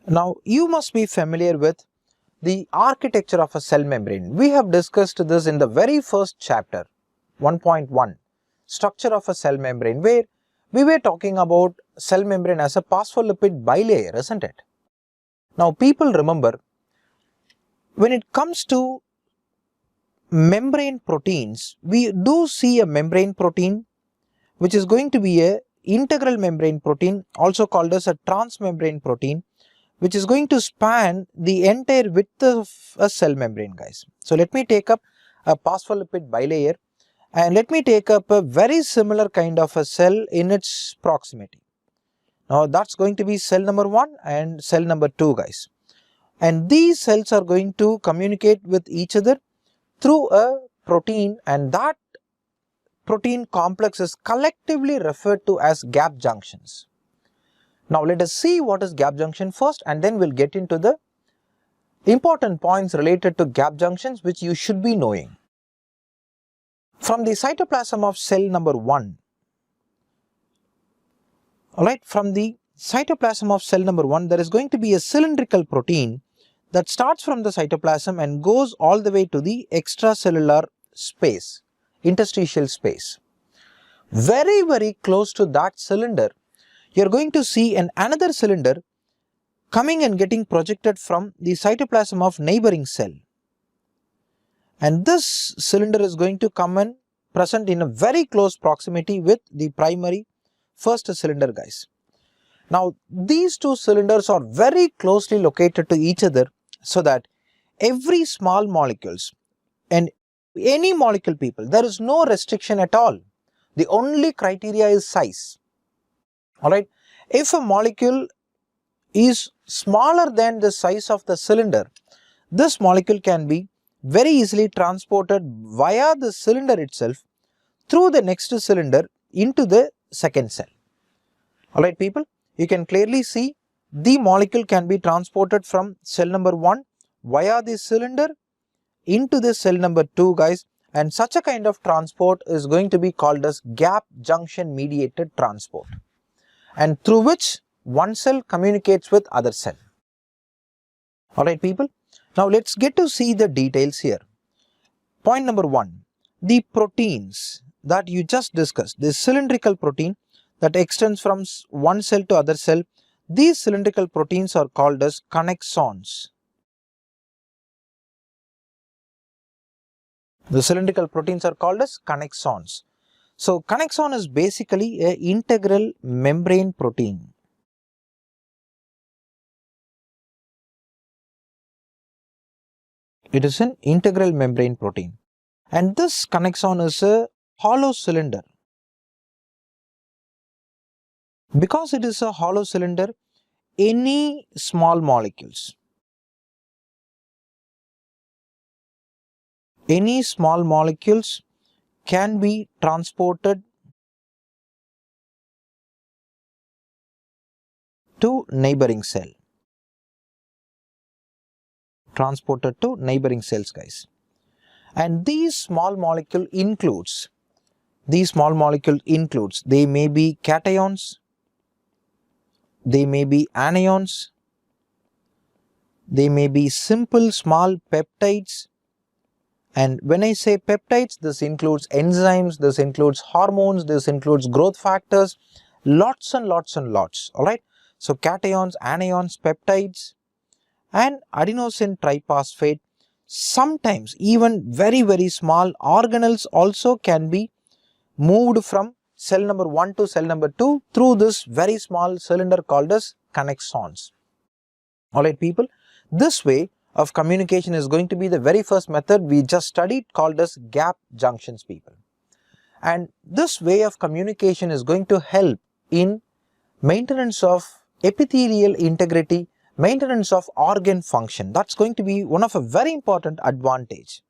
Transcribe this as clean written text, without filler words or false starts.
Now you must be familiar with the architecture of a cell membrane. We have discussed this in the very first chapter, 1.1, structure of a cell membrane, where we were talking about cell membrane as a phospholipid bilayer, isn't it? Now people remember, when it comes to membrane proteins, we do see a membrane protein which is going to be a integral membrane protein, also called as a transmembrane protein, which is going to span the entire width of a cell membrane, guys. So let me take up a phospholipid bilayer and let me take up a very similar kind of a cell in its proximity. Now that's going to be cell number 1 and cell number 2, guys. And these cells are going to communicate with each other through a protein, and that protein complex is collectively referred to as gap junctions. Now let us see what is gap junction first, and then we'll get into the important points related to gap junctions which you should be knowing. From the cytoplasm of cell number 1, alright, from the cytoplasm of cell number 1, there is going to be a cylindrical protein that starts from the cytoplasm and goes all the way to the extracellular space, interstitial space. Very close to that cylinder, you are going to see another cylinder coming and getting projected from the cytoplasm of neighboring cell. And this cylinder is going to come and present in a very close proximity with the primary first cylinder, guys. Now these two cylinders are very closely located to each other, so that every small molecules and any molecule, people, there is no restriction at all. The only criteria is size. Alright, if a molecule is smaller than the size of the cylinder, this molecule can be very easily transported via the cylinder itself through the next cylinder into the second cell. Alright people, you can clearly see the molecule can be transported from cell number 1 via the cylinder into the cell number 2, guys, and such a kind of transport is going to be called as gap junction mediated transport, and through which one cell communicates with other cell. Alright people, now let's get to see the details here. Point number 1, the proteins that you just discussed, the cylindrical protein that extends from one cell to other cell, these cylindrical proteins are called as connexons. The cylindrical proteins are called as connexons. So connexon is basically an integral membrane protein. It is an integral membrane protein, and this connexon is a hollow cylinder. Because it is a hollow cylinder, any small molecules can be transported to neighboring cell. Guys. And these small molecule includes, they may be cations, they may be anions, they may be simple small peptides. And when I say peptides, this includes enzymes, this includes hormones, this includes growth factors, lots and lots. Alright, so cations, anions, peptides, and adenosine triphosphate. Sometimes even very small organelles also can be moved from cell number 1 to cell number 2 through this very small cylinder called as connexons. Alright people, this way of communication is going to be the very first method we just studied, called as gap junctions, people. And this way of communication is going to help in maintenance of epithelial integrity, maintenance of organ function. That's going to be one of a very important advantage.